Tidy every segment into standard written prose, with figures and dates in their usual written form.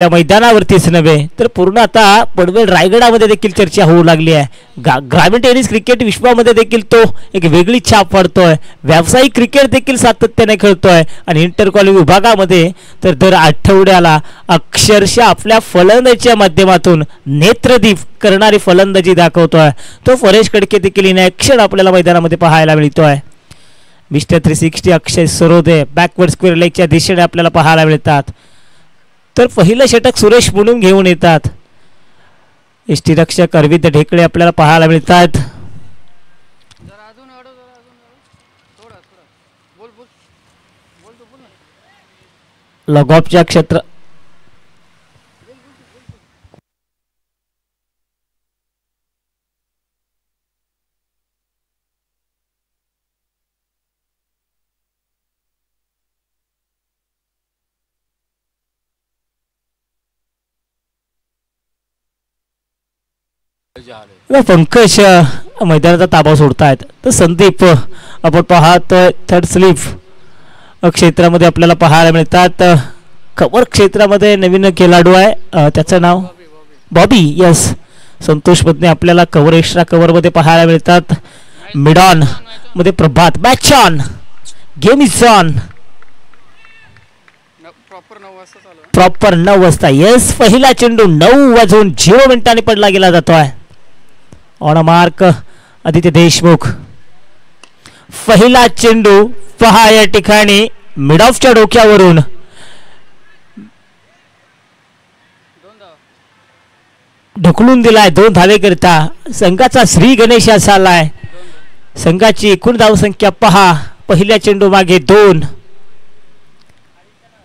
त्या मैदानावरतीच नव्हे तर पूर्ण आता पनवेल रायगडामध्ये देखील चर्चा होऊ लागली आहे। ग्रामीण टेनिस क्रिकेट विश्वामध्ये देखील तो एक वेगळी छाप पाडतोय। व्यावसायिक क्रिकेट देखील सातत्याने खेळतोय आणि इंटर कॉलेज विभागामध्ये तर दर आठवड्याला अक्षरशः आपल्या फलंदाजीच्या माध्यमातून नेत्रदीप करणारी फलंदाजी दाखवतोय। तो परेश कडके देखील इन ॲक्शन आपल्याला मैदानामध्ये पाहायला मिळतोय। Mister 360 Akshay Sarode backward square लेगच्या दिशेने आपल्याला पाहायला मिळतात। तर पहिलं षटक सुरेश म्हणून घेऊन येतात। यष्टीरक्षक अरविंद ढेकळे आपल्याला पाहायला मिळतात। लगॉपच्या क्षेत्र पंकज मैदानाचा ताबा सोडतायत तर संदीप आपण पाहतोय थर्ड स्लिप क्षेत्रामध्ये आपल्याला पाहायला मिळतात। कव्हर क्षेत्रामध्ये नवीन खेळाडू आहे त्याचं नाव बॉबी यस संतोष पत्नी आपल्याला कव्हर एक्स्ट्रा कव्हर मध्ये पाहायला मिळतात। मिडॉन मध्ये Prabhat match on game is on proper 9 वाजता यस पहिला चेंडू 9 वाजून 0 मिनिटांनी पडला गेला जातोय। ऑन मार्क आदित्य देशमुख पहिला चेंडू पहा या ठिकाणी मिड ऑफच्या डोक्यावरून ढकलून दिलाय 2 धावेकरिता संघाचा श्री गणेश असा आलाय। संघाची एकूण धावसंख्या पहा पहिल्या चेंडू मागे 2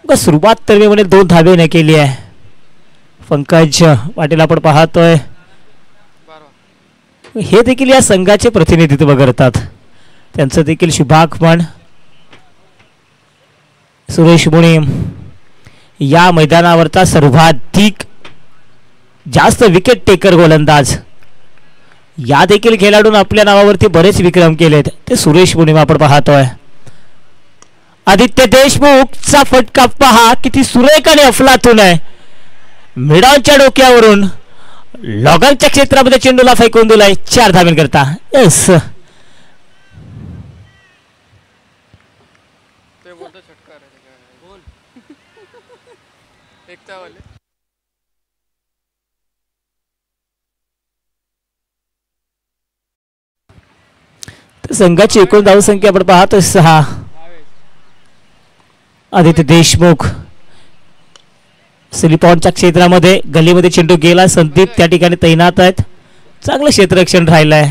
सुरुवात तर मी म्हणे 2 धावेने केली आहे। पंकज पाटील आपण पाहतोय हे देखील या संघाचे प्रतिनिधित्व करतात त्यांचं देखील शुभागमन। सुरेश मुळे या मैदानावरचा सर्वाधिक जास्त विकेट टेकर गोलंदाज या देखील खेळाडून आपल्या नावावरती बरेच विक्रम केलेत ते सुरेश मुळे आपण पाहतोय। आदित्य देशमुखचा फटका पहा किती सुरेख आणि अफलातून आहे। मिडॉनच्या डोक्यावरून लॉगनच्या क्षेत्रामध्ये चेंडूला फेकून दिलाय 4 धावेंकरता यस संघाची एकूण धावसंख्या आपण पाहतोय 6। आदित्य देशमुख सिलिपॉनच्या क्षेत्रामध्ये गलीमध्ये चेंडू गेला संदीप त्या ठिकाणी तैनात आहेत चांगलं क्षेत्ररक्षण राहिलंय।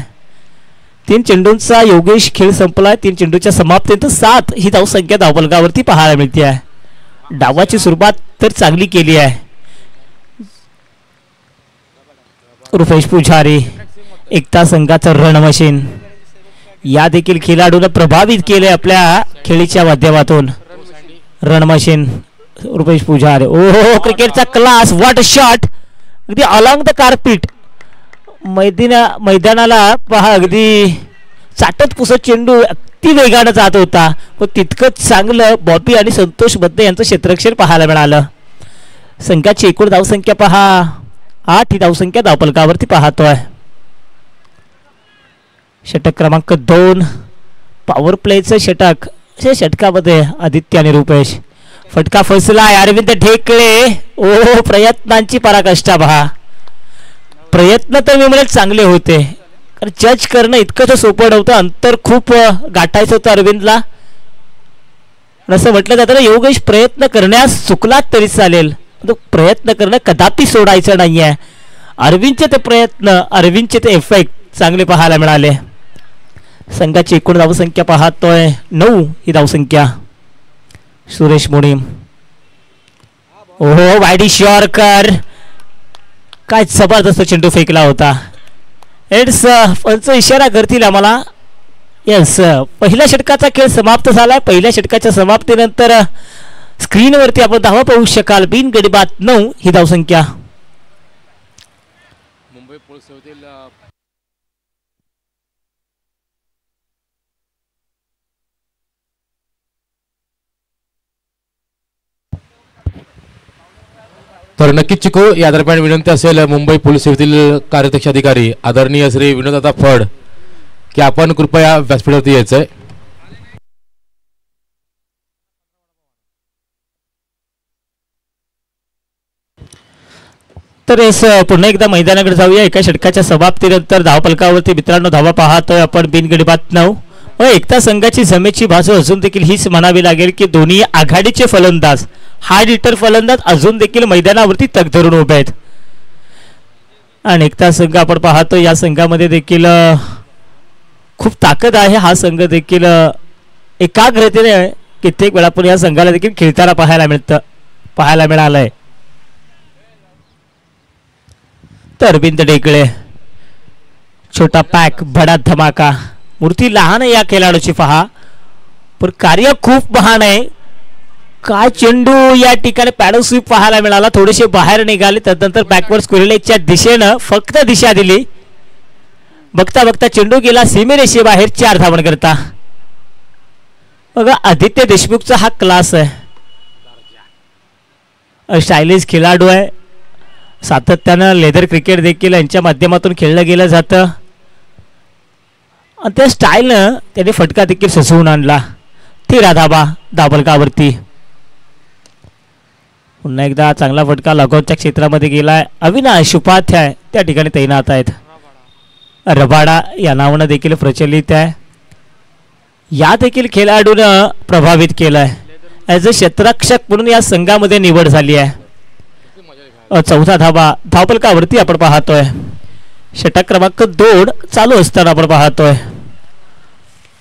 3 चेंडूंचा योगेश खेळ संपलाय 3 चेंडूच्या समाप्तीनंतर 7 ही धावसंख्या धावफलकावरती पाहायला मिळते आहे। डावाची सुरुवात तर चांगली केली आहे। रुपेश पुजारी एकता संघाचं रण मशीन या देखील खेळाडूंना प्रभावित केले आपल्या खेळीच्या माध्यमातून रण मशीन रुपेश पुजारी ओहो क्रिकेटचा क्लास व्हॉट अ शॉट अगदी अलॉंग द कार्पेट मैदानाला पहा अगदी चाटत पुसत चेंडू अगदी वेगानं जात होता पण तितकंच चांगलं बॉबी आणि संतोष बद्दे यांचं क्षेत्ररक्षण पाहायला मिळालं। संघाची एकूण धावसंख्या पहा 8 ही धावसंख्या धावफलकावरती पाहतोय। षटक क्रमांक 2 पॉवर प्लेचं षटक अशा षटकामध्ये आदित्य आणि रुपेश फटका फसलाय अरविंद ढेकळे ओ प्रयत्नांची पराकाष्ठा पहा प्रयत्न तर मी म्हणेल चांगले होते कारण जज करणं इतकं सोपं नव्हतं अंतर खूप गाठायचं होतं अरविंदला असं म्हटलं जातं ना योगेश प्रयत्न करण्यास चुकलात तरी चालेल तो प्रयत्न करणं कदापि सोडायचं नाहीये। अरविंदचे ते प्रयत्न अरविंदचे ते इफेक्ट चांगले पाहायला मिळाले। संघाची एकूण धावसंख्या पाहतोय 9 ही धावसंख्या। सुरेश मुनीम ओहो वाईडी शॉर्कर काय जबरदस्त चेंडू फेकला होता। इट्स पंच इशारा करतील आम्हाला यस पहिल्या षटकाचा खेळ समाप्त झालाय। पहिल्या षटकाच्या समाप्तीनंतर स्क्रीनवरती आपण धावा पाहू शकाल बिनगडी बाद 9 ही धावसंख्या। मुंबई पोलीस तर नक्कीच चिकू या दरम्यान विनंती असेल मुंबई पोलीस सेवेतील कार्यदक्ष अधिकारी आदरणीय श्री विनोददादा फड की आपण कृपया व्यासपीठावरती यायचं आहे. तर पुन्हा एकदा मैदानाकडे जाऊया. एका षटकाच्या समाप्तीनंतर धावफलकावरती मित्रांनो धावा पाहतोय आपण बिनगडी बाद 9. एकता संघाची जमेची बाजू अजून देखील हीच म्हणावी लागेल की दोन्ही आघाडीचे फलंदाज हार्ड हिटर फलंदाज अजून देखील मैदानावरती तग धरून उभे आहेत. आणि एकता संघ आपण पाहतो या संघामध्ये देखील खूप ताकद आहे. हा संघ देखील एकाग्रतेने कित्येक वेळा पण या संघाला देखील खेळताना पाहायला मिळालंय. तर अरविंद ढेकळे छोटा पॅक बडा धमाका. मूर्ती लहान आहे या खेळाडूची पहा पण कार्य खूप महान आहे. काय चेंडू या ठिकाणी पॅडल स्वीप पाहायला मिळाला. थोडेसे बाहेर निघाले त्यानंतर बॅकवर्ड स्क्वेअरलेगच्या दिशेनं फक्त दिशा दिली. बघता बघता चेंडू गेला सीमेरेषेबाहेर 4 धावन करता. बघा आदित्य देशमुखचा हा क्लास आहे. स्टायलिश खेळाडू आहे. सातत्यानं लेदर क्रिकेट देखील यांच्या माध्यमातून खेळलं गेलं जातं आणि त्या स्टाईलनं त्याने फटका देखील सजवून आणला. 13 धावा धावफलकावरती. पुन्हा एकदा चांगला फटका लगोच्या क्षेत्रामध्ये गेलाय. अविनाश उपाध्याय त्या ठिकाणी तैनात आहेत. रबाडा या नावानं देखील प्रचलित आहे. या देखील खेळाडूनं प्रभावित केलंय. ॲज अ क्षेत्ररक्षक म्हणून या संघामध्ये निवड झाली आहे. 14 धावा धावफलकावरती आपण पाहतोय. षटक क्रमांक 2 चालू असताना आपण पाहतोय.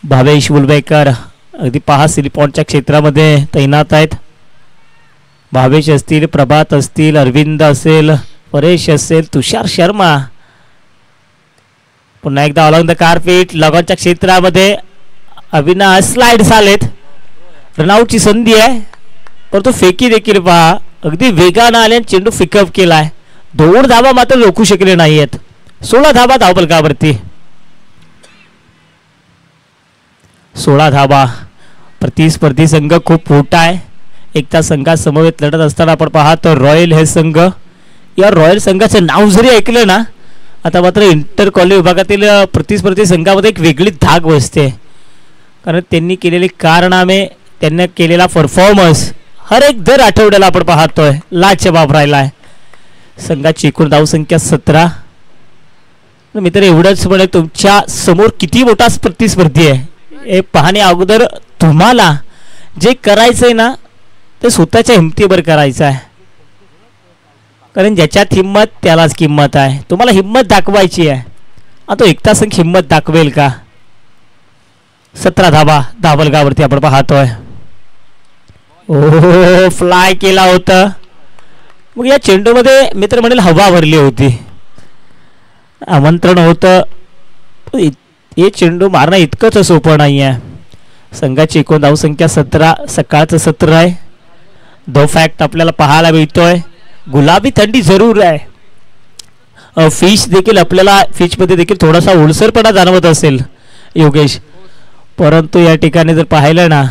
भावेश मुलबेकर अगदी पहा सिलिपॉनच्या क्षेत्रामध्ये तैनात आहेत. भावेश असतील, प्रभात असतील, अरविंद असेल, परेश असेल, तुषार शर्मा. पुन्हा एकदा ऑल ऑन द कार्पेट लगॉनच्या क्षेत्रामध्ये अविनाश स्लाइड झालेत. रनआउटची संधी आहे परंतु फेकी देखील पहा अगदी वेगानं आल्याने चेंडू पिकअप केलाय. 2 धावा मात्र रोखू शकले नाहीयेत. 16 धावा धावफलकावरती. 16 धावा. प्रतिस्पर्धी संघ खूप मोठा आहे. एकता संघात समवेत लढत असताना आपण पाहतो रॉयल हे संघ. या रॉयल संघाचं नाव जरी ऐकलं ना आता मात्र इंटर कॉलेज विभागातील प्रतिस्पर्धी संघामध्ये एक वेगळी धाक बसते. कारण त्यांनी केलेले कारनामे त्यांनी केलेला परफॉर्मन्स हर एक दर आठवड्याला आपण पाहतोय लाजवाब राहिलाय. संघाची एकूण धावसंख्या 17. मित्र एवढंच म्हणे तुमच्या समोर किती मोठा प्रतिस्पर्धी आहे हे पाहणे अगोदर तुम्हाला जे करायचंय ना ते स्वतःच्या हिमतीवर करायचं आहे. कारण ज्याच्यात हिंमत त्यालाच किंमत आहे. तुम्हाला हिंमत दाखवायची आहे. आता एकता संघ हिंमत दाखवेल का. 17 धावा धावफलकावरती आपण पाहतोय. ओ फ्लाय केला होता. मग या चेंडूमध्ये मित्र म्हणेल हवा भरली होती. आमंत्रण होतं. हे चेंडू मारणं इतकंच सोपं नाही आहे. संघाची एकूण धावसंख्या 17. सकाळचं सत्र आहे. दो फॅक्ट आपल्याला पाहायला मिळतोय. गुलाबी थंडी जरूर आहे. फिश देखील आपल्याला फिशमध्ये देखील थोडासा ओलसरपणा जाणवत असेल योगेश परंतु या ठिकाणी जर पाहिलं ना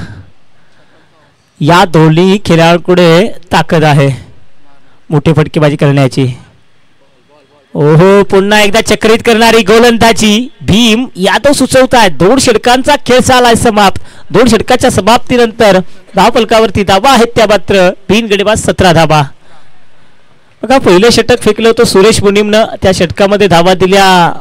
या दोन्ही खेळाडूंकडे ताकद आहे मोठी फटकेबाजी करण्याची. ओहो पुन्हा एकदा चक्रित करणारी गोलंदाजी भीम यादव सुचवतायत. 2 षटकांचा खेळ झालाय समाप्त. 2 षटकाच्या समाप्तीनंतर धावफलकावरती धावा आहेत त्या मात्र बिनगडी बाद 17 धावा. बघा पहिलं षटक फेकलं होतं सुरेश मुनीमनं. त्या षटकामध्ये धावा दिल्या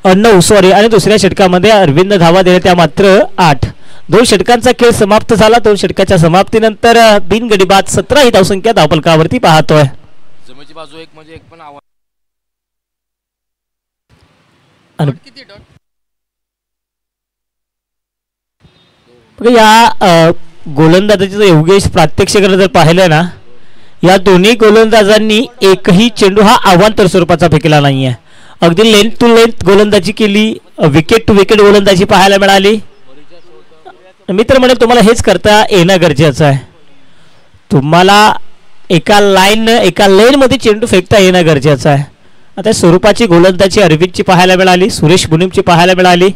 9 सॉरी आणि दुसऱ्या षटकामध्ये अरविंद धावा दिल्या त्या मात्र 8. 2 षटकांचा खेळ समाप्त झाला. 2 षटकाच्या समाप्तीनंतर बिनगडी बाद 17 ही धावसंख्या धावफलकावरती पाहतोय. जमेची बाजू एक म्हणजे एक पण आवाज या गोलंदाजाचं योगेश प्रात्यक्षिकाने जर पाहिलं ना या दोन्ही गोलंदाजांनी एकही चेंडू हा अवांतर स्वरूपाचा फेकला नाहीये. अगदी लेंथ टू लेंथ गोलंदाजी केली. विकेट टू विकेट गोलंदाजी पाहायला मिळाली. मित्र म्हणेल तुम्हाला हेच करता येणं गरजेचं आहे. तुम्हाला एका लेन मध्ये चेंडू फेकता येणं गरजेचं आहे. आता स्वरूपाची गोलंदाजी अरविंदची पाहायला मिळाली. सुरेश मुनीमची पाहायला मिळाली.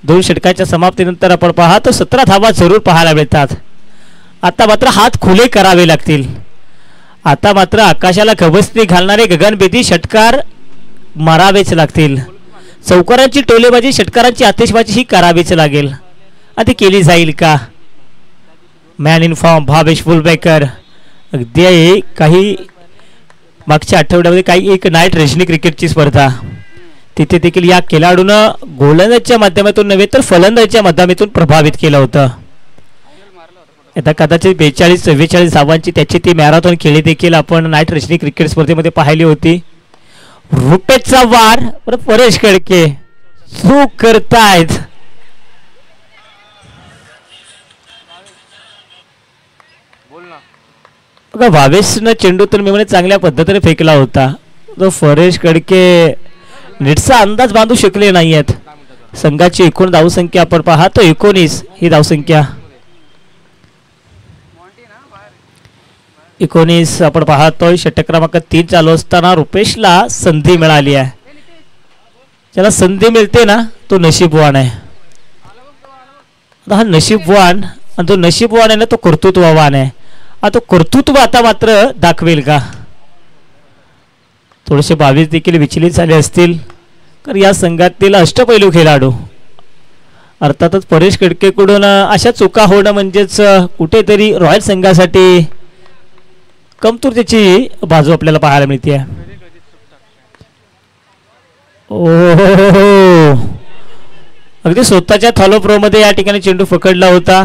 2 षटकाच्या समाप्तीनंतर आपण पाहतो 17 धावा जरूर पाहायला मिळतात. आता मात्र हात खुले करावे लागतील. आता मात्र आकाशाला खबसणी घालणारे गगनभेदी षटकार मारावेच लागतील. चौकारांची टोलेबाजी षटकारांची आतिषबाजी ही करावीच लागेल. आणि ती केली जाईल का? Man in form Bhavesh Fulbekar. अगदी काही मागच्या आठवड्यामध्ये काही एक नाईट रजनी क्रिकेटची स्पर्धा तिथे देखील या खेळाडूनं गोलंदाजीच्या माध्यमातून नव्हे तर फलंदाजीच्या माध्यमातून प्रभावित केलं होतं. आता कदाचित 42-44 धावांची त्याची ती मॅरेथॉन खेळी देखील आपण नाईट रजनी क्रिकेट स्पर्धेमध्ये पाहिली होती. रुपेशचा वार परत परेश खडके चूक करतायत. बघा भावेशनं चेंडू तर मी म्हणे चांगल्या पद्धतीने फेकला होता. तो परेश खडके नीटचा अंदाज बांधू शकले नाही आहेत. संघाची एकूण धावसंख्या आपण पाहतो 19 ही धावसंख्या 19 आपण पाहतोय. षटक क्रमांक 3 चालू असताना रुपेशला संधी मिळाली आहे. ज्याला संधी मिळते ना तो नशीबवान आहे. हा नशीबवान आणि तो नशीबवान आहे ना तो कर्तृत्ववान आहे. तो कर्तृत्व आता मात्र दाखवेल का? थोडेसे 22 देखील विचलित झाले असतील. तर या संघातील अष्टपैलू खेळाडू अर्थातच परेश खडकेकडून अशा चुका होणं म्हणजेच कुठेतरी रॉयल संघासाठी कमतरतेची बाजू आपल्याला पाहायला मिळते. ओहो अगदी स्वतःच्या थॉलो प्रो मध्ये या ठिकाणी चेंडू पकडला होता.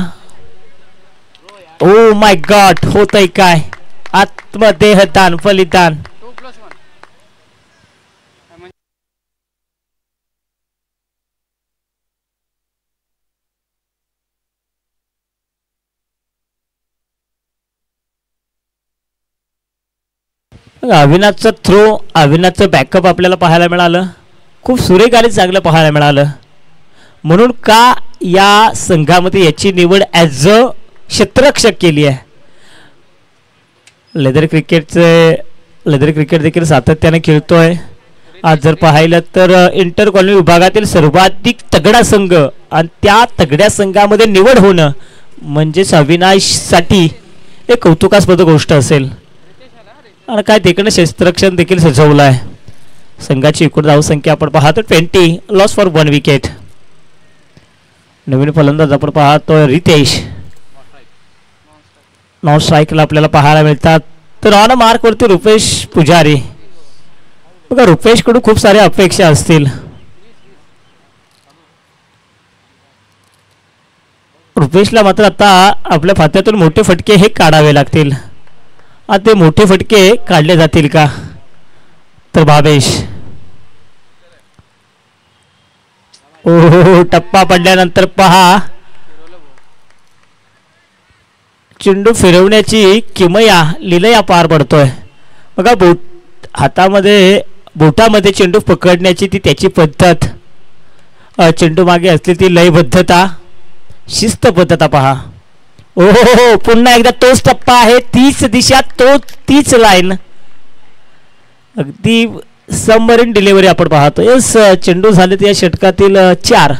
ओ माय गॉड होतय काय? आत्मदेहदान फलिदान. अविनाशचा थ्रो अविनाशचं बॅकअप आपल्याला पाहायला मिळालं. खूप सुरेख आणि चांगलं पाहायला मिळालं. म्हणून का या संघामध्ये याची निवड ॲज अ क्षेत्ररक्षक केली आहे. लेदर क्रिकेट देखील सातत्याने खेळतोय. आज जर पाहिलं तर इंटर कॉलनी विभागातील सर्वाधिक तगडा संघ आणि त्या तगड्या संघामध्ये निवड होणं म्हणजे अविनाशसाठी एक कौतुकास्पद गोष्ट असेल. आणि काय तिकडे क्षेत्ररक्षण देखील सजवलं आहे. संघाची एकूण धावसंख्या आपण पाहतो 20 लॉस फॉर 1 विकेट. नवीन फलंदाज आपण पाहतोय रितेश. नॉन स्ट्राईकला आपल्याला पाहायला मिळतात. तर ऑन मार्क वरती रुपेश पुजारी. बघा रुपेश कडून खूप साऱ्या अपेक्षा असतील. रुपेशला मात्र आता आपल्या खात्यातून मोठे फटके हे काढावे लागतील. आता ते मोठे फटके काढले जातील का? तर भावेश ओहो टप्पा पडल्यानंतर पहा चेंडू फिरवण्याची किमया लीलया पार पडतोय. बघा बोटामध्ये चेंडू पकडण्याची ती त्याची पद्धत चेंडू मागे असलेली ती लयबद्धता शिस्त पद्धत पहा. ओहो पुन्हा एकदा तोच टप्पा आहे. तीच दिशा तीच लाईन अगदी सबमरीन डिलिव्हरी आपण पाहतो. यस चेंडू झाले या षटकातील 4.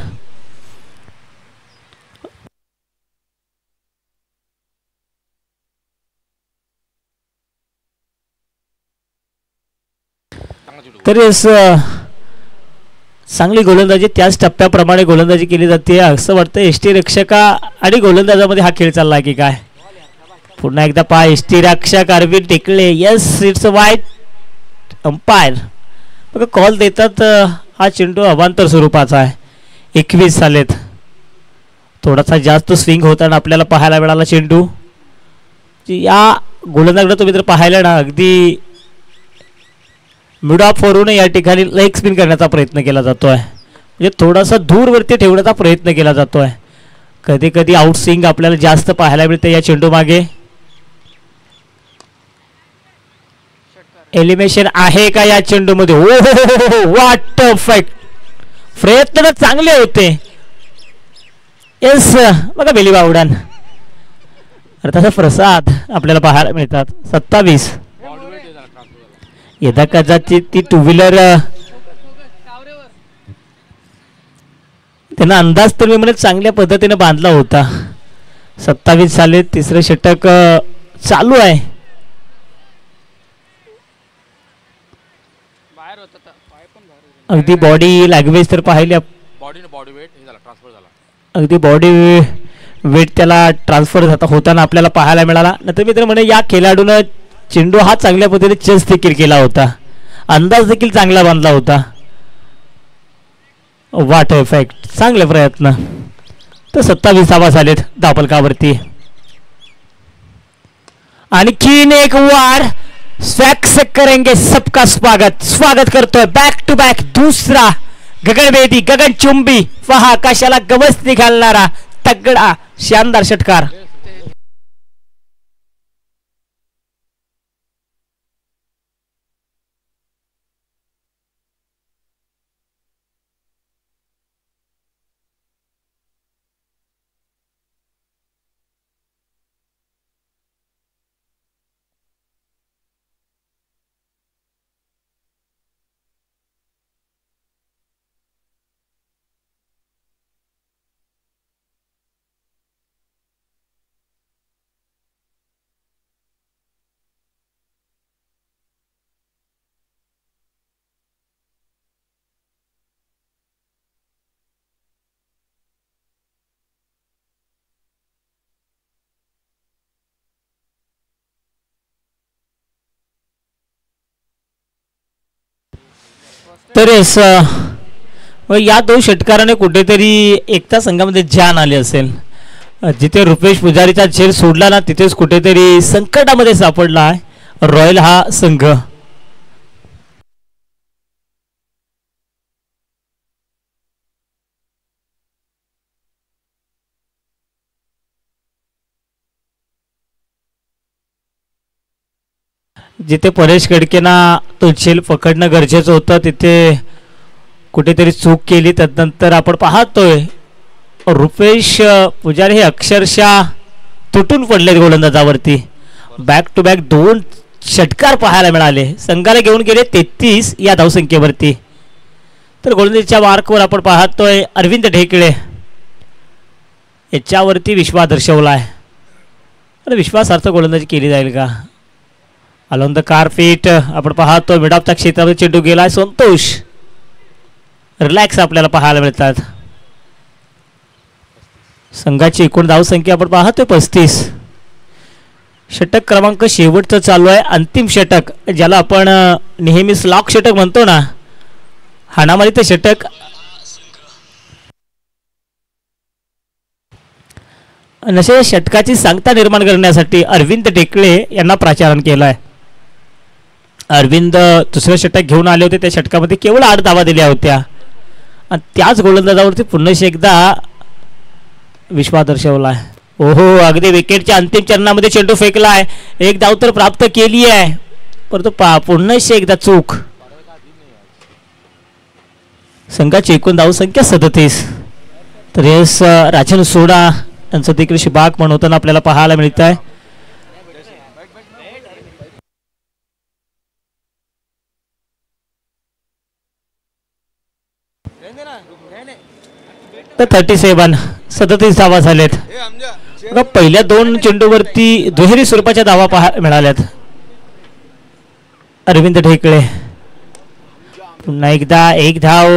तर चांगली गोलंदाजी त्याच टप्प्याप्रमाणे गोलंदाजी केली जाते असं वाटतं. एसटी रक्षका आणि गोलंदाजामध्ये हा खेळ चालला की काय? पुन्हा एकदा पहा ST Rakshak Arvind Tekale. Yes it's a wide. Umpire बघा कॉल देतात. हा चेंडू अवांतर स्वरूपाचा आहे. 21 झालेत. थोडासा जास्त स्विंग होताना आपल्याला पाहायला मिळाला चेंडू. या गोलंदाजाकडे तुम्ही जर पाहायला ना अगदी मिड ऑफ वरून या ठिकाणी लेग स्पिन करण्याचा प्रयत्न केला जातोय. म्हणजे थोडासा दूरवरती ठेवण्याचा प्रयत्न केला जातोय. कधी कधी आउट स्विंग आपल्याला जास्त पाहायला मिळते या चेंडू मागे. एलिमिनेशन आहे का या चेंडू मध्ये? ओ व्हॉट परफेक्ट. प्रयत्न चांगले होते. येस बघा बेलीबा उडान अर्थात प्रसाद आपल्याला पाहायला मिळतात. 27 यदा कदाचित ती टू व्हीलर त्यांना अंदाज तर मी म्हणजे चांगल्या पद्धतीने बांधला होता. 27 झाले. तिसरं षटक चालू आहे. अगदी बॉडी लँग्वेज तर पाहिली, अगदी बॉडी वेट त्याला ट्रान्सफर होताना आपल्याला पाहायला मिळाला. नंतर मित्र म्हणे या खेळाडूनं चेंडू हा चांगल्या पद्धतीने चेस देखील केला होता, अंदाज देखील चांगला बांधला होता. वाट इफेक्ट, चांगले प्रयत्न. तर 27 धावा झालेत धावफलकावरती. आणखीन एक वार. स्वॅक्स करेंगे सबका स्वागत. स्वागत करतोय बॅक टू बॅक दुसरा गगनभेदी गगनचुंबी पहा आकाशाला गवस निघालणारा तगडा शानदार षटकार. तर या दोन षटकाराने कुठेतरी एकता संघामध्ये जान आली असेल. जिथे रुपेश पुजारीचा झेल सोडला ना तिथेच कुठेतरी संकटामध्ये सापडला आहे रॉयल हा संघ. जिथे परेश खडकेंना तो झेल पकडणं गरजेचं होतं तिथे कुठेतरी चूक केली. त्यानंतर आपण पाहतोय रुपेश पुजारी हे अक्षरशः तुटून पडलेत गोलंदाजावरती. बॅक टू बॅक दोन षटकार पाहायला मिळाले. संघाला घेऊन गेले 33 या धावसंख्येवरती. तर गोलंदाजीच्या मार्कवर आपण पाहतोय अरविंद ढेकळे याच्यावरती विश्वास दर्शवला आहे. आणि विश्वासार्थ गोलंदाजी केली जाईल का? अलॉंग द कारपेट आपण पाहतो मिड ऑफच्या क्षेत्रामध्ये चेंडू गेलाय. संतोष रिलॅक्स आपल्याला पाहायला मिळतात. संघाची एकूण धावसंख्या आपण पाहतोय 35. षटक क्रमांक शेवटचं चालू आहे. अंतिम षटक ज्याला आपण नेहमी स्लॉक षटक म्हणतो ना, हाणामारीचं षटक. नशे षटकाची सांगता निर्माण करण्यासाठी अरविंद ढेकळे यांना प्राचारण केलं आहे. अरविंद दुसरं षटक घेऊन आले होते. त्या षटकामध्ये केवळ 8 धावा दिल्या होत्या आणि त्याच गोलंदाजावरती पुन्हा एकदा विश्वास दर्शवला आहे. ओहो अगदी विकेटच्या अंतिम चरणामध्ये चेंडू फेकलाय. एक धाव तर प्राप्त केली आहे परंतु पुन्हा एकदा चूक. संघाची एकूण धावसंख्या 37. तर येस राजन सोडा यांचं देखील शिबाग म्हणून होताना आपल्याला पाहायला मिळत आहे. तर 37 धावा झालेत. पहिल्या दोन चेंडूवरती दुहेरी स्वरूपाच्या धावा पाहायला मिळाल्यात. अरविंद ढेकळे पुन्हा एकदा एक धाव.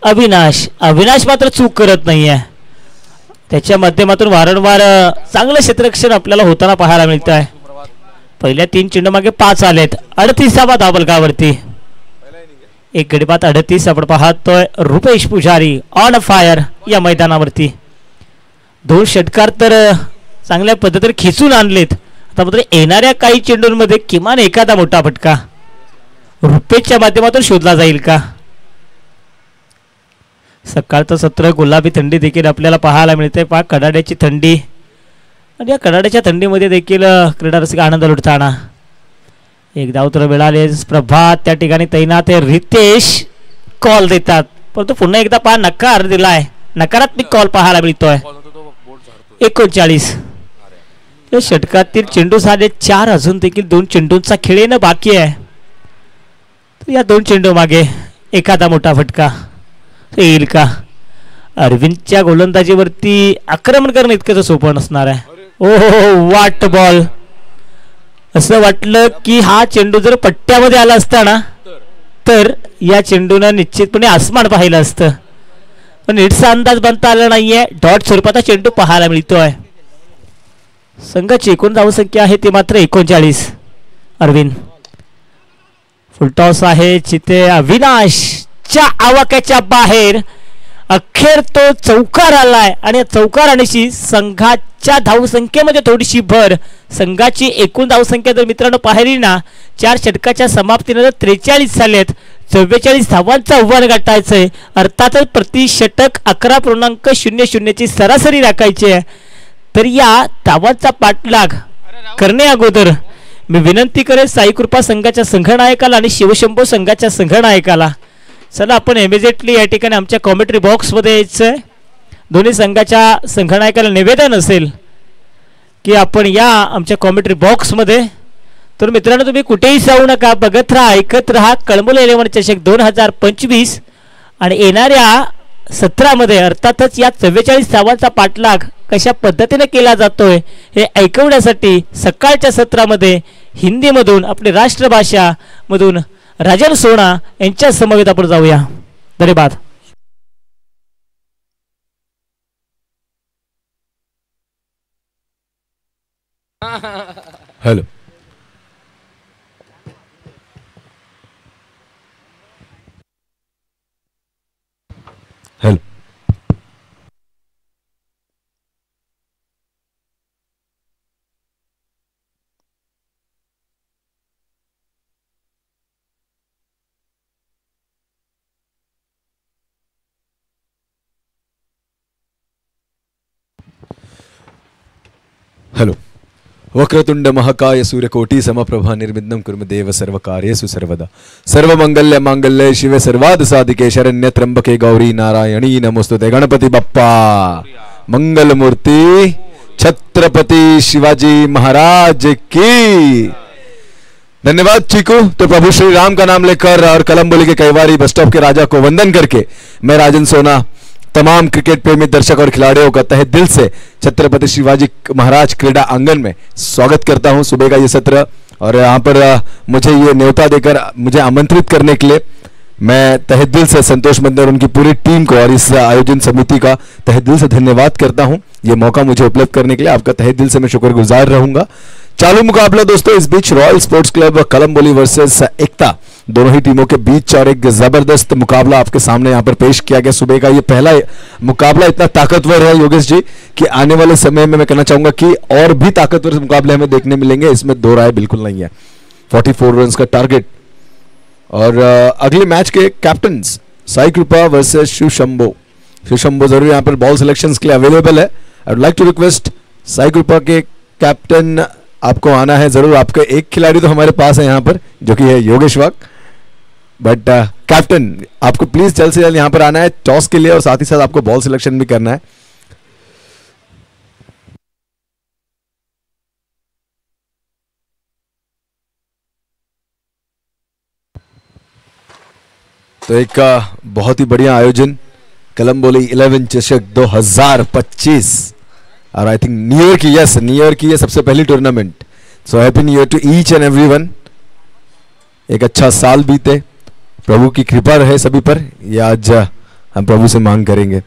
अविनाश मात्र चूक करत नाहीये. त्याच्या माध्यमातून वारंवार चांगलं क्षेत्ररक्षण आपल्याला होताना पाहायला मिळत आहे. पहिल्या 3 चेंडू मागे 5 आलेत. 38 धावफलकावरती. एक गडीबात 38 आपण पाहतोय. रुपेश पुजारी ऑन फायर या मैदानावरती. 2 षटकार तर चांगल्या पद्धतीने खिचून आणलेत. आता मात्र येणाऱ्या काही चेंडूंमध्ये किमान एखादा मोठा फटका रुपेशच्या माध्यमातून शोधला जाईल का? सकाळचं सत्र गुलाबी थंडी देखील आपल्याला पाहायला मिळते. पहा कडाड्याची थंडी आणि या कडाड्याच्या थंडीमध्ये देखील क्रीडा रसिक आनंद लुटताना. एक धाव तर मिळाले. प्रभात त्या ठिकाणी तैनात आहे. रितेश कॉल देतात परंतु पुन्हा एकदा पहा नकार दिलाय. नकारात्मक कॉल पाहायला मिळतोय. 39 या षटकातील चेंडू झाले 4. अजून देखील 2 चेंडूंचा खेळ येणं बाकी आहे. तर या 2 चेंडू मागे एखादा मोठा फटका येईल का? अरविंदच्या गोलंदाजीवरती आक्रमण करणं इतकंच सोपं नसणार आहे. ओ वाट बॉल. असं वाटलं की हा चेंडू जर पट्ट्यामध्ये आला असता ना तर या चेंडूनं निश्चितपणे आसमान पाहिलं असतं. पण नीटचा अंदाज बनता आला नाहीये. डॉट स्वरूपाचा चेंडू पाहायला मिळतोय. संघाची एकूण धावसंख्या आहे ती मात्र 39. अरविंद फुलटॉस आहे जिथे अविनाशच्या आवाक्याच्या बाहेर अखेर तो चौकार आलाय आणि चौकार आणीशी संघाच्या धावसंख्येमध्ये थोडीशी भर. संघाची एकूण धावसंख्या जर मित्रांनो पाहिली ना 4 षटकाच्या समाप्तीनंतर 43 झालेत. 44 धावांचं आव्हान गाठायचंय. अर्थातच प्रति षटक 11.00 ची सरासरी राखायची आहे. तर या धावांचा पाठलाग करणे अगोदर मी विनंती करेन साई कृपा संघाच्या संघनायकाला आणि शिवशंभो संघाच्या संघनायकाला चला आपण इमिजिएटली या ठिकाणी आमच्या कॉमेंट्री बॉक्समध्ये यायचं आहे. दोन्ही संघाच्या संघनायकाला निवेदन असेल की आपण या आमच्या कॉमेंट्री बॉक्समध्ये. तर मित्रांनो तुम्ही कुठेही जाऊ नका. बघत राहा ऐकत राहा कळंबोली 11 चषक 2025 आणि येणाऱ्या सत्रामध्ये अर्थातच या 44 धावांचा पाठलाग कशा पद्धतीने केला जातोय हे ऐकवण्यासाठी सकाळच्या सत्रामध्ये हिंदीमधून आपली राष्ट्रभाषा मधून राजन सोना यांच्या समवेत आपण जाऊया. धन्यवाद. Hello hello hello. वक्रतुंड महाकाय सूर्यकोटी समप्रभा निर्विघ्नं कुर्मदेव सर्वकार्येषु सर्वदा. सर्वमंगल्य मांगल्ये शिवे सर्वाद साधिके शरण्य त्र्यंबके गौरी नारायणी नमोस्तुते. गणपति बप्पा मंगल मूर्ति छत्रपति शिवाजी महाराज की. धन्यवाद चीकू. तो प्रभु श्री राम का नाम लेकर और कलंबोली के कैवारी बस स्टॉप के राजा को वंदन करके मैं राजन सोना तमाम क्रिकेट प्रेमी दर्शक और खिलाड़ियों का तहे दिल से छत्रपति शिवाजी महाराज क्रीडा आंगन में स्वागत करता हूं. सुबह का ये सत्र और यहाँ पर मुझे ये न्योता देकर मुझे आमंत्रित करने के लिए मैं तहे दिल से संतोष मंदिर और उनकी पूरी टीम को और इस आयोजन समिति का तहे दिल से धन्यवाद करता हूं. ये मौका मुझे उपलब्ध करने के लिए आपका तहे दिल से मैं शुक्रगुजार रहूंगा. चालू मुकाबला दोस्तों इस बीच royal sports club Kalamboli versus Ekta दोनों ही टीमों के बीच और एक जबरदस्त मुकाबला आपके सामने यहाँ पर पेश किया गया. सुबह का ये पहला मुकाबला इतना ताकतवर है योगेश जी कि आने वाले समय में मैं कहना चाहूंगा कि और भी ताकतवर मुकाबले हमें देखने मिलेंगे. इसमें दो राय बिल्कुल नहीं है. 44 रन का टारगेट. और अगले मैच के कैप्टन साई कृपा वर्सेस शिव शंभो. शिव शंभो जरूर यहाँ पर बॉल सिलेक्शन के लिए अवेलेबल है. I would like to request Sai Kripa के कैप्टन आपको आना है जरूर. आपका एक खिलाड़ी तो हमारे पास है यहाँ पर जो कि है योगेश वाक. बट कैप्टन आपको प्लीज जल्द से जल्द यहां पर आना है टॉस के लिए और साथ ही साथ आपको बॉल सिलेक्शन भी करना है. तो एक बहुत ही बढ़िया आयोजन कलंबोली 11 चषक 2025 और आई थिंक न्यू ईयर की ये सबसे पहली tournament. So happy new year to each and everyone. एक अच्छा साल बीते. प्रभु की कृपा रहे सभी पर. ये आज हम प्रभु से मांग करेंगे.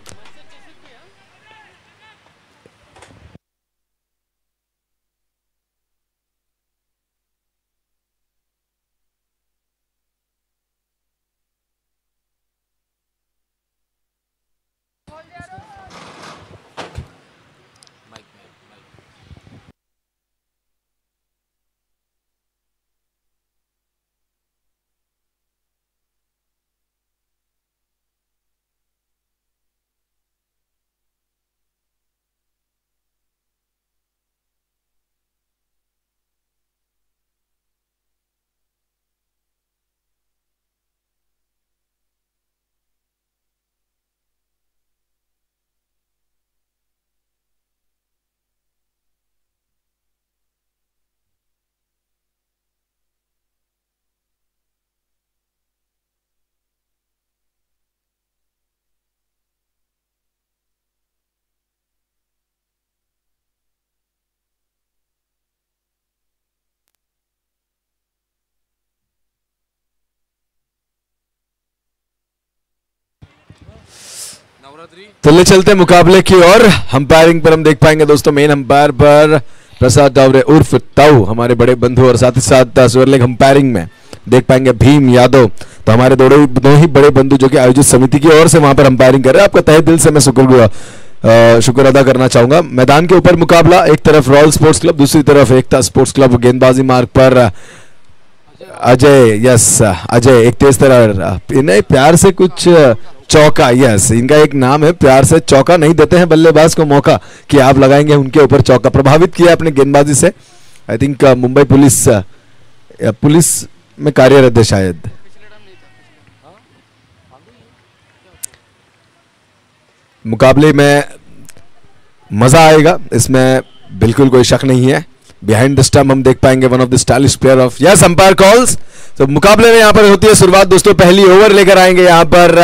तो ले चलते हैं मुकाबले की ओर। अंपायरिंग पर हम देख पाएंगे दोस्तों, मेन अंपायर पर प्रसाद डावरे उर्फ ताऊ, हमारे बड़े बंधु, और साथ ही साथ स्वर्लेग अंपायरिंग में देख पाएंगे भीम यादव। तो हमारे दो ही बड़े बंधु जो कि आयोजित समिति की ओर से वहां पर अंपायरिंग कर रहे हैं। आपका तहे दिल से मैं शुक्र अदा करना चाहूंगा। मैदान के ऊपर मुकाबला, एक तरफ रॉयल स्पोर्ट्स क्लब, दूसरी तरफ एकता स्पोर्ट्स क्लब। गेंदबाजी मार्ग पर अजय, यस अजय, एक तेज तरह, इन्हें प्यार से कुछ चौका, यस इनका एक नाम है, प्यार से चौका, नहीं देते हैं बल्लेबाज को मौका कि आप लगाएंगे उनके ऊपर चौका। प्रभावित किया अपने गेंदबाजी से। आई थिंक मुंबई पुलिस में कार्यरत है शायद। मुकाबले में मजा आएगा, इसमें बिल्कुल कोई शक नहीं है। बिहाइंड द स्टंप हम देख पाएंगे one of the stylish player of, yes umpire calls. तो मुकाबले में यहां पर होती है शुरुआत दोस्तों। पहली ओवर लेकर आएंगे यहां पर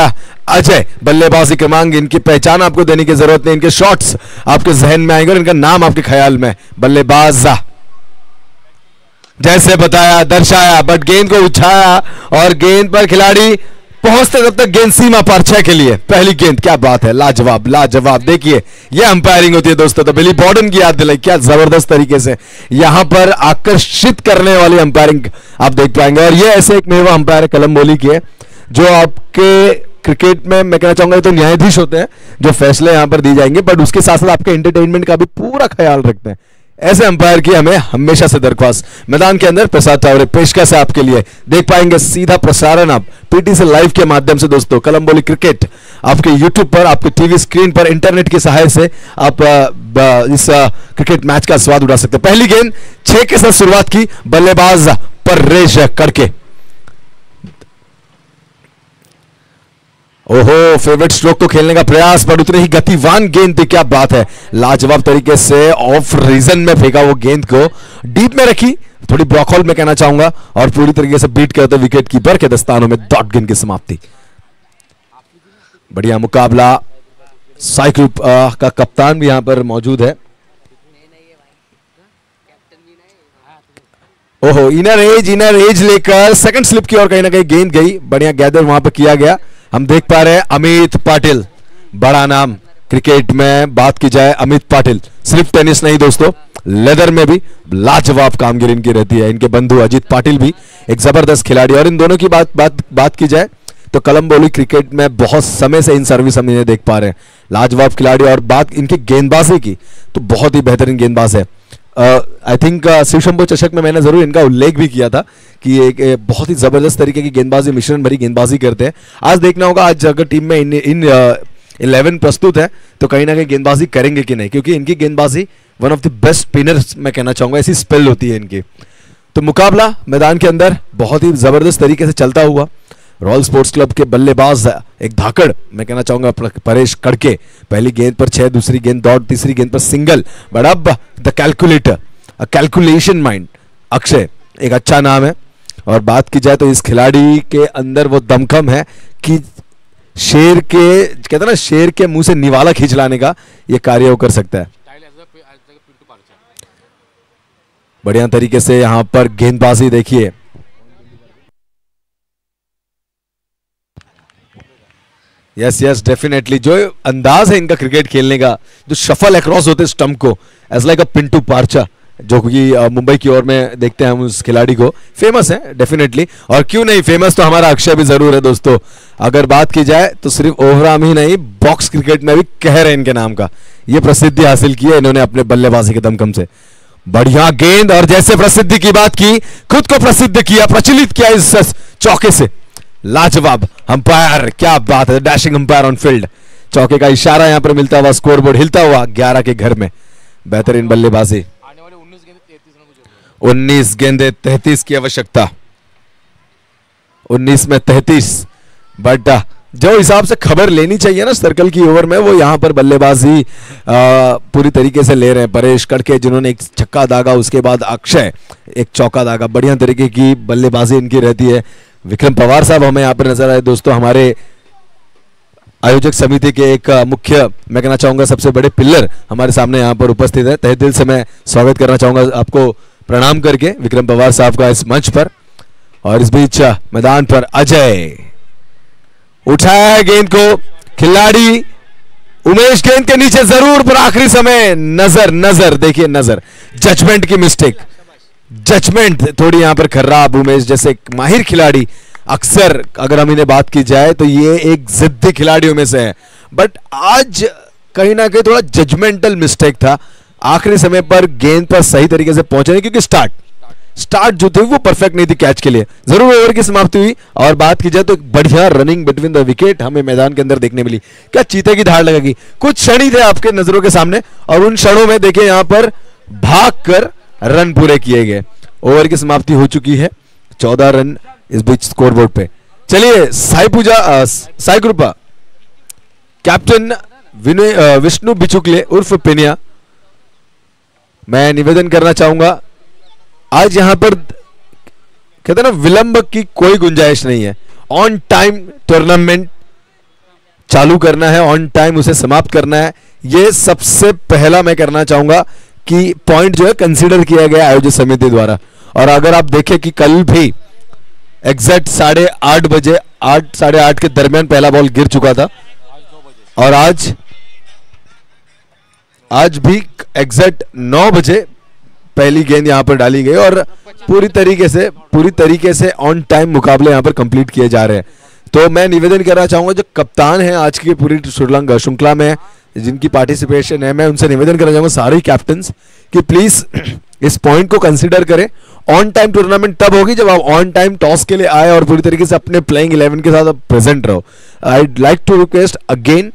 अजय। बल्लेबाजी क्रमांक, इनकी पहचान आपको देने की जरूरत नहीं, इनके शॉट्स आपके जहन में आएंगे और इनका नाम आपके ख्याल में। बल्लेबाज जैसे बताया, दर्शाया, बट गेंद को उठाया और गेंद पर खिलाड़ी पहुंचते तब तक गेंद सीमा पर 6 के लिए। पहली गेंद, क्या बात है, लाजवाब लाजवाब। देखिए ये अंपायरिंग होती है दोस्तों। तो बिली बॉर्डन की याद दिलाई, क्या जबरदस्त तरीके से यहां पर आकर्षित करने वाली अंपायरिंग आप देख पाएंगे। और ये ऐसे एक मेवा अंपायर कलम्बोली के, जो आपके क्रिकेट में मैं कहना चाहूंगा तो न्यायाधीश होते हैं, जो फैसले यहां पर दी जाएंगे, बट उसके साथ साथ आपके एंटरटेनमेंट का भी पूरा ख्याल रखते हैं। ऐसे अंपायर की हमें हमेशा से दरख्वास्त। मैदान के अंदर प्रसाद टावरे पेशकश है आपके लिए। देख पाएंगे सीधा प्रसारण आप पीटी से लाइव के माध्यम से दोस्तों। कलम्बोली क्रिकेट आपके यूट्यूब पर, आपके टीवी स्क्रीन पर, इंटरनेट की सहायता से आप इस क्रिकेट मैच का स्वाद उठा सकते हैं। पहली गेंद 6 के साथ शुरुआत की, बल्लेबाज परेश कड़के। ओहो, फेवरेट स्ट्रोक को खेलने का प्रयास, पर उतने ही गतिवान गेंद थी, क्या बात है, लाजवाब तरीके से ऑफ रीजन में फेंका वो गेंद को, डीप में रखी, थोड़ी ब्लॉक में कहना चाहूंगा, और पूरी तरीके से बीट करते विकेट कीपर के दस्तानों में डॉट गेंद की समाप्ति। बढ़िया मुकाबला। साइकिल का कप्तान भी यहां पर मौजूद है। ओहो, इनर एज लेकर सेकंड स्लिप की ओर कहीं ना कहीं गेंद गई। बढ़िया गैदर वहां पर किया गया। हम देख पा रहे हैं अमित पाटिल, बड़ा नाम क्रिकेट में बात की जाए, अमित पाटिल सिर्फ टेनिस नहीं दोस्तों, लेदर में भी लाजवाब कामगिरी इनकी रहती है। इनके बंधु अजीत पाटिल भी एक जबरदस्त खिलाड़ी। और इन दोनों की बात की जाए तो कलम्बोली क्रिकेट में बहुत समय से इन सर्विस हम इन्हें देख पा रहे हैं, लाजवाब खिलाड़ी। और बात इनकी गेंदबाजी की तो बहुत ही बेहतरीन गेंदबाज है। आई थिंक शिव शंभू चषक में मैंने जरूर इनका उल्लेख भी किया था कि एक बहुत ही जबरदस्त तरीके की गेंदबाजी, मिश्रण भरी गेंदबाजी करते हैं। आज देखना होगा, आज अगर टीम में इन 11 प्रस्तुत है तो कहीं ना कहीं गेंदबाजी करेंगे कि नहीं, क्योंकि इनकी गेंदबाजी one of the best spinners मैं कहना चाहूंगा, ऐसी स्पेल होती है इनकी। तो मुकाबला मैदान के अंदर बहुत ही जबरदस्त तरीके से चलता हुआ। रॉयल स्पोर्ट्स क्लब के बल्लेबाज एक धाकड़ मैं कहना चाहूंगा परेश कड़के, पहली गेंद पर 6, दूसरी गेंद डॉट, तीसरी गेंद पर सिंगल। बट अब the calculator, calculation mind Akshay, एक अच्छा नाम है। और बात की जाए तो इस खिलाड़ी के अंदर वो दमखम है कि शेर के, कहते हैं ना, शेर के मुंह से निवाला खींच लाने का ये कार्य वो कर सकता है। बढ़िया तरीके से यहां पर गेंदबाजी देखिए। यस यस डेफिनेटली, जो अंदाज है इनका क्रिकेट खेलने का, जो शफल अक्रॉस होते स्टंप को एज लाइक अ पिंटू पार्चा, जो कि मुंबई की ओर में देखते हैं हम उस खिलाड़ी को, फेमस है डेफिनेटली। और क्यों नहीं, फेमस तो हमारा अक्षय भी जरूर है दोस्तों। अगर बात की जाए तो सिर्फ ओवरआर्म ही नहीं, बॉक्स क्रिकेट में भी कहर है इनके नाम का। ये प्रसिद्धि हासिल की है इन्होंने अपने बल्लेबाजी के दमखम से। बढ़िया गेंद, और जैसे प्रसिद्धि की बात की, खुद को प्रसिद्ध किया, प्रचलित किया इस चौके से। लाजवाब अंपायर, क्या बात है, डैशिंग अंपायर ऑन फील्ड। चौके का इशारा यहां पर मिलता हुआ, स्कोरबोर्ड हिलता हुआ 11 के घर में। बेहतरीन बल्लेबाजी। 19 गेंदे 33 की आवश्यकता, 19 में 33। बट जो हिसाब से खबर लेनी चाहिए ना सर्कल की ओवर में, वो यहां पर बल्लेबाजी पूरी तरीके से ले रहे हैं परेश कड़के, जिन्होंने एक छक्का दागा, उसके बाद अक्षय एक चौका दागा। बढ़िया तरीके की बल्लेबाजी इनकी रहती है। विक्रम पवार साहब हमें यहाँ पर नजर आए दोस्तों, हमारे आयोजक समिति के एक मुख्य मैं कहना चाहूंगा सबसे बड़े पिलर हमारे सामने यहाँ पर उपस्थित है। तहे दिल से मैं स्वागत करना चाहूंगा आपको, प्रणाम करके विक्रम पवार साहब का इस मंच पर। और इस बीच मैदान पर अजय उठाया है गेंद को, खिलाड़ी उमेश गेंद के नीचे जरूर, पर आखिरी समय नजर नजर देखिए, नजर जजमेंट की मिस्टेक, जजमेंट थोड़ी यहां पर खराब। उमेश जैसे माहिर खिलाड़ी, अक्सर अगर हम इन्हें बात की जाए तो ये एक जिद्दी खिलाड़ियों में से है, बट आज कहीं ना कहीं थोड़ा जजमेंटल मिस्टेक था। आखिरी समय पर गेंद पर सही तरीके से पहुंचे नहीं, क्योंकि स्टार्ट जो थी वो परफेक्ट नहीं थी कैच के लिए। जरूर ओवर की समाप्ति हुई, और बात की जाए तो एक बढ़िया रनिंग बिटवीन द विकेट हमें मैदान के अंदर देखने मिली। क्या चीते की धार लगेगी, कुछ क्षण ही थे आपके नजरों के सामने, और उन क्षणों में देखिए यहां पर भागकर रन पूरे किए गए। ओवर की समाप्ति हो चुकी है, 14 रन इस बीच स्कोरबोर्ड पे। चलिए साई कृपा, कैप्टन विष्णु बिचुकले उर्फ पिनिया, मैं निवेदन करना चाहूंगा, आज यहां पर कहते हैं ना विलंब की कोई गुंजाइश नहीं है। ऑन टाइम टूर्नामेंट चालू करना है, ऑन टाइम उसे समाप्त करना है। यह सबसे पहला मैं करना चाहूंगा कि पॉइंट जो है कंसीडर किया गया आयोजक समिति द्वारा। और अगर आप देखें कि कल भी एग्जैक्ट 8:30 बजे 8 साढ़े 8 के दरमियान पहला बॉल गिर चुका था, और आज भी एग्जैक्ट 9 बजे पहली गेंद यहां पर डाली गई, और पूरी तरीके से ऑन टाइम मुकाबले यहां पर कंप्लीट किए जा रहे हैं। तो मैं निवेदन करना चाहूंगा, जो कप्तान है आज की पूरी श्रृंखला में जिनकी पार्टिसिपेशन है, मैं उनसे निवेदन करना चाहूंगा सारे कैप्टन्स कि प्लीज इस पॉइंट को कंसीडर करें। ऑन टाइम टूर्नामेंट तब होगी जब आप ऑन टाइम टॉस के लिए आए और पूरी तरीके से अपने प्लेइंग 11 के साथ प्रेजेंट रहो। I like to request again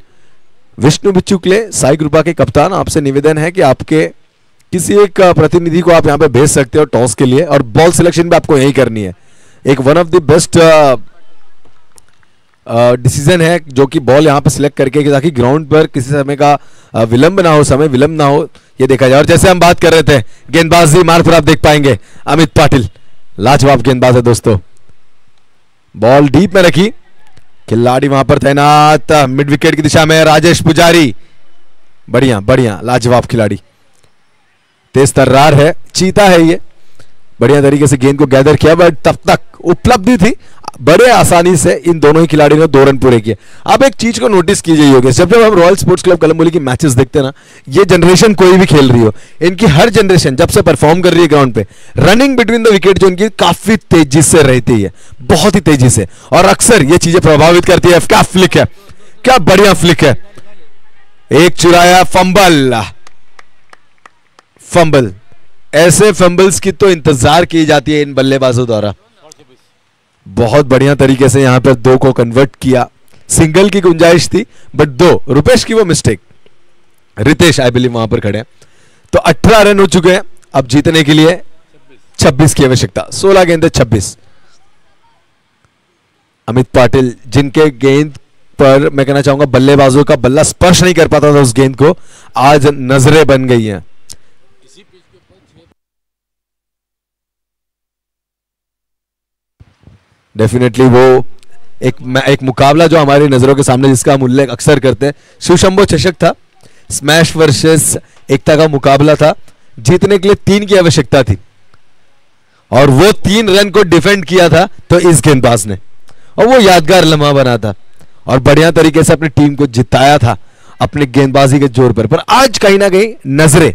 Vishnu Bichukale, Sai Kripa के कप्तान, आपसे निवेदन है कि आपके किसी एक प्रतिनिधि को आप यहां पे भेज सकते हो टॉस के लिए, और बॉल सिलेक्शन भी आपको यही करनी है। एक one of the best decision है जो कि बॉल यहां पे सिलेक्ट करके, ताकि ग्राउंड पर किसी समय का विलंब ना हो, ये देखा जाए। और जैसे हम बात कर रहे थे गेंदबाजी मार पर, आप देख पाएंगे अमित पाटिल लाजवाब गेंदबाज है दोस्तों। बॉल डीप में रखी, खिलाड़ी वहां पर तैनात मिड विकेट की दिशा में राजेश पुजारी, बढ़िया लाजवाब खिलाड़ी, तेज तर्रार है, चीता है ये, बढ़िया तरीके से गेंद को गैदर किया, बट तब तक उपलब्धि थी, बड़े आसानी से इन दोनों ही खिलाड़ियों ने 2 रन पूरे किए। आप एक चीज को नोटिस कीजिए योगेश, जब हम रॉयल स्पोर्ट्स क्लब कलम्बोली की मैचेस देखते हैं ना, ये जनरेशन कोई भी खेल रही हो, इनकी हर जनरेशन जब से परफॉर्म कर रही है ग्राउंड पे, रनिंग बिटवीन द विकेट जो इनकी काफी तेजी से रहती है, बहुत ही तेजी से, और अक्सर ये चीजें प्रभावित करती है। क्या फ्लिक है, क्या बढ़िया फ्लिक है, एक चुराया, फंबल, ऐसे फंबल्स की तो इंतजार की जाती है इन बल्लेबाजों द्वारा। बहुत बढ़िया तरीके से यहां पर 2 को कन्वर्ट किया, सिंगल की गुंजाइश थी बट 2, रुपेश की वो मिस्टेक, रितेश आई बिलीव वहां पर खड़े हैं। तो 18 रन हो चुके हैं, अब जीतने के लिए 26 की आवश्यकता, 16 गेंद 26। अमित पाटिल जिनके गेंद पर मैं कहना चाहूंगा बल्लेबाजों का बल्ला स्पर्श नहीं कर पाता था उस गेंद को, आज नजरें बन गई हैं। डेफिनेटली वो एक मुकाबला जो हमारी नजरों के सामने, जिसका हम उल्लेख अक्सर करते हैं, शिवशंभो चषक था, स्मैश वर्सेस एकता का मुकाबला था, जीतने के लिए 3 की आवश्यकता थी, और वो 3 रन को डिफेंड किया था तो इस गेंदबाज ने, और वो यादगार लम्हा बना था, और बढ़िया तरीके से अपनी टीम को जिताया था अपनी गेंदबाजी के जोर पर आज कहीं ना कहीं नजरें,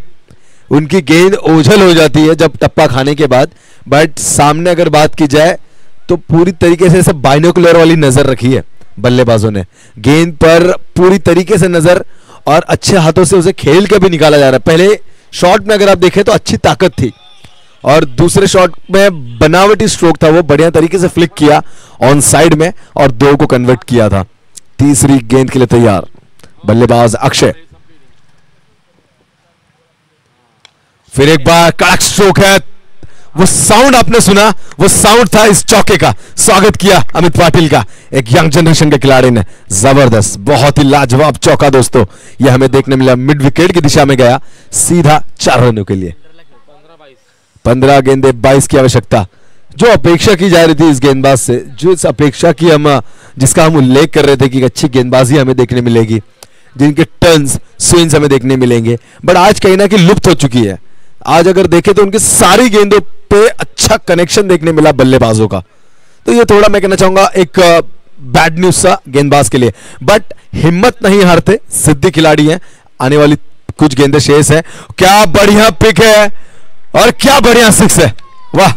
उनकी गेंद ओझल हो जाती है जब टप्पा खाने के बाद, बट सामने अगर बात की जाए तो पूरी तरीके से सब बाइनोकुलर वाली नजर रखी है बल्लेबाजों ने, गेंद पर पूरी तरीके से नजर, और अच्छे हाथों से उसे खेल के भी निकाला जा रहा है। पहले शॉट में अगर आप देखें तो अच्छी ताकत थी, और दूसरे शॉट में बनावटी स्ट्रोक था, वो बढ़िया तरीके से फ्लिक किया ऑन साइड में और 2 को कन्वर्ट किया था। तीसरी गेंद के लिए तैयार बल्लेबाज अक्षय, फिर एक बार कड़क स्ट्रोक है, वो साउंड आपने सुना, वो साउंड था इस चौके का, स्वागत किया अमित पाटिल का, एक यंग जनरेशन के खिलाड़ी ने, जबरदस्त, बहुत ही लाजवाब चौका दोस्तों, यह हमें देखने मिला, मिड विकेट की दिशा में गया, सीधा 4 रनों के लिए। 15 गेंदे 22 की आवश्यकता, जो अपेक्षा की जा रही थी इस गेंदबाज से, जो इस अपेक्षा की जिसका हम उल्लेख कर रहे थे कि अच्छी गेंदबाजी हमें देखने मिलेगी, जिनके टर्न्स स्विंग्स हमें देखने मिलेंगे, बट आज कहीं ना कहीं लुप्त हो चुकी है। आज अगर देखें तो उनकी सारी गेंदों पे अच्छा कनेक्शन देखने मिला बल्लेबाजों का, तो ये थोड़ा मैं कहना चाहूंगा एक बैड न्यूज सा गेंदबाज के लिए, बट हिम्मत नहीं हारते, सिद्धि खिलाड़ी हैं। आने वाली कुछ गेंदें शेष है। क्या बढ़िया पिक है और क्या बढ़िया सिक्स है, वाह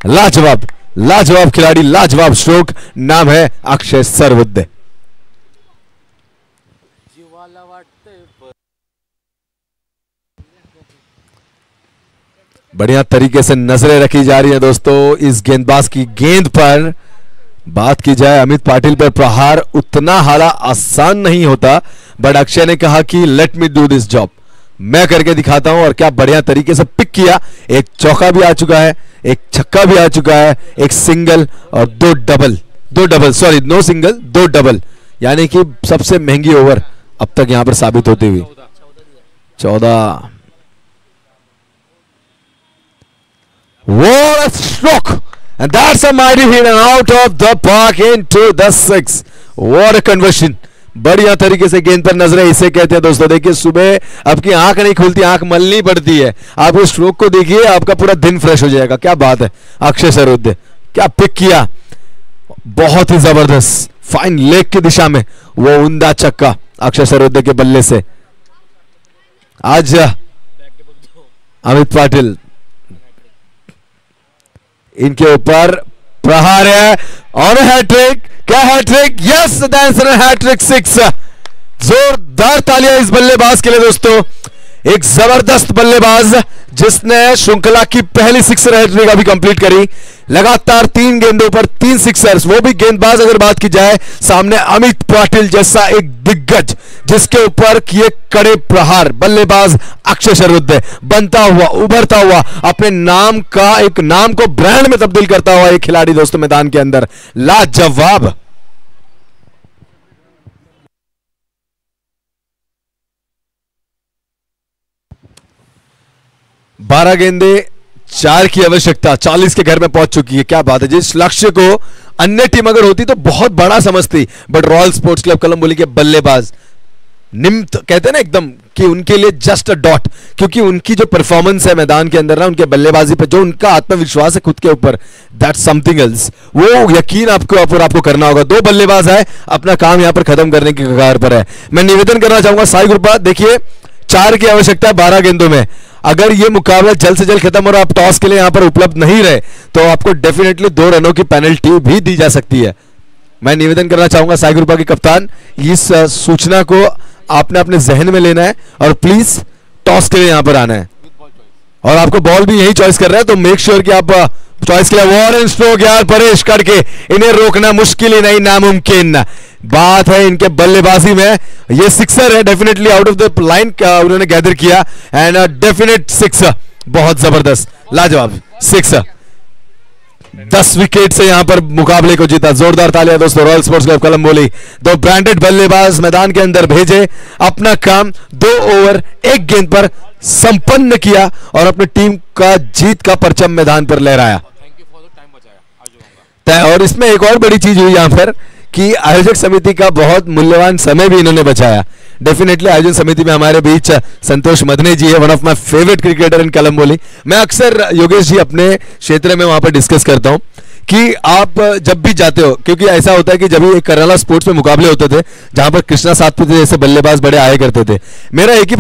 लाजवाब लाजवाब खिलाड़ी, लाजवाब स्ट्रोक। नाम है अक्षय सरवुद्दे। बढ़िया तरीके से नजरें रखी जा रही है दोस्तों इस गेंदबाज की गेंद पर। बात की जाए अमित पाटिल पर प्रहार उतना हारा आसान नहीं होता, बट अक्षय ने कहा कि let me do this job, मैं करके दिखाता हूं। और क्या बढ़िया तरीके से पिक किया। एक चौका भी आ चुका है, एक छक्का भी आ चुका है, एक सिंगल और दो डबल सॉरी नो सिंगल, दो डबल, यानी कि सबसे महंगी ओवर अब तक यहां पर साबित होती हुई। 14। What a stroke! And that's a mighty hit and out of the park into the six. What a conversion! बढ़िया तरीके से गेंद पर नजरें इसे कहते हैं दोस्तों। देखिए सुबह आपकी आंख नहीं खुलती, आंख मलनी पड़ती है। आप उस स्ट्रोक को देखिए, आपका पूरा दिन फ्रेश हो जाएगा। क्या बात है अक्षय सरवुद्दे, क्या पिक किया, बहुत ही जबरदस्त फाइन लेग की दिशा में वो उमदा छक्का अक्षय सरवुद्दे के बल्ले से। आज अमित पाटिल इनके ऊपर प्रहार है और हैट्रिक। क्या हैट्रिक? यस, द आंसर है हैट्रिक 6। जोरदार तालियां इस बल्लेबाज के लिए दोस्तों। एक जबरदस्त बल्लेबाज जिसने श्रृंखला की पहली सिक्सर हैट्रिक अभी कंप्लीट करी। लगातार 3 गेंदों पर 3 सिक्सर्स। वो भी गेंदबाज अगर बात की जाए, सामने अमित पाटिल जैसा एक दिग्गज जिसके ऊपर किए कड़े प्रहार। बल्लेबाज अक्षय सरवुद्दे बनता हुआ, उभरता हुआ, अपने नाम का एक नाम को ब्रांड में तब्दील करता हुआ एक खिलाड़ी दोस्तों मैदान के अंदर। लाजवाब। बारह गेंदे 4 की आवश्यकता, 40 के घर में पहुंच चुकी है। क्या बात है। जिस लक्ष्य को अन्य टीम अगर होती तो बहुत बड़ा समझती, but royal sports club Kalamboli के बल्लेबाज निम्त कहते हैं ना एकदम कि उनके लिए जस्ट अ डॉट, क्योंकि उनकी जो परफॉर्मेंस है मैदान के अंदर ना, उनके बल्लेबाजी पे जो उनका आत्मविश्वास है खुद के ऊपर, दैट्स समथिंग एल्स। वो यकीन आपको करना होगा। 2 बल्लेबाज है, अपना काम यहां पर खत्म करने की कगार पर है। मैं निवेदन करना चाहूंगा साई ग्रुपा, देखिए 4 की आवश्यकता है 12 गेंदों में। अगर ये मुकाबला जल्द से जल्द खत्म और आप टॉस के लिए यहां पर उपलब्ध नहीं रहे तो आपको डेफिनेटली 2 रनों की पेनल्टी भी दी जा सकती है। मैं निवेदन करना चाहूंगा साई ग्रुपा के कप्तान, इस सूचना को आपने अपने जहन में लेना है और प्लीज टॉस के लिए यहां पर आना है। और आपको बॉल भी यही चॉइस कर रहा है तो मेक श्योर कि आप चॉइस के लिए वॉरेन स्ट्रोक यार परेश करके इन्हें रोकना मुश्किल ही नहीं नामुमकिन बात है। इनके बल्लेबाजी में ये सिक्सर है, definitely out of the line उन्होंने गैदर किया एंड डेफिनेट सिक्सर, बहुत जबरदस्त लाजवाब सिक्सर। 10 विकेट से यहां पर मुकाबले को जीता। जोरदार तालियां दोस्तों royal sports club Kalamboli. 2 branded बल्लेबाज मैदान के अंदर भेजे, अपना काम 2 ओवर 1 गेंद पर संपन्न किया और अपनी टीम का जीत का परचम मैदान पर लहराया। और इसमें एक और बड़ी चीज हुई यहां पर कि आयोजक समिति का बहुत मूल्यवान समय भी इन्होंने बचाया। डेफिनेटली आयोजन समिति में हमारे बीच संतोष मदने जी है, one of my favourite cricketer in Kalamboli. मैं अक्सर योगेश जी अपने क्षेत्र में वहां पर डिस्कस करता हूं कि आप जब भी जाते हो, क्योंकि ऐसा होता है कि जब भी कराला स्पोर्ट्स में मुकाबले होते थे जहां पर कृष्णा सातपुते जैसे बल्लेबाज बड़े आया करते थे, मेरा एक ही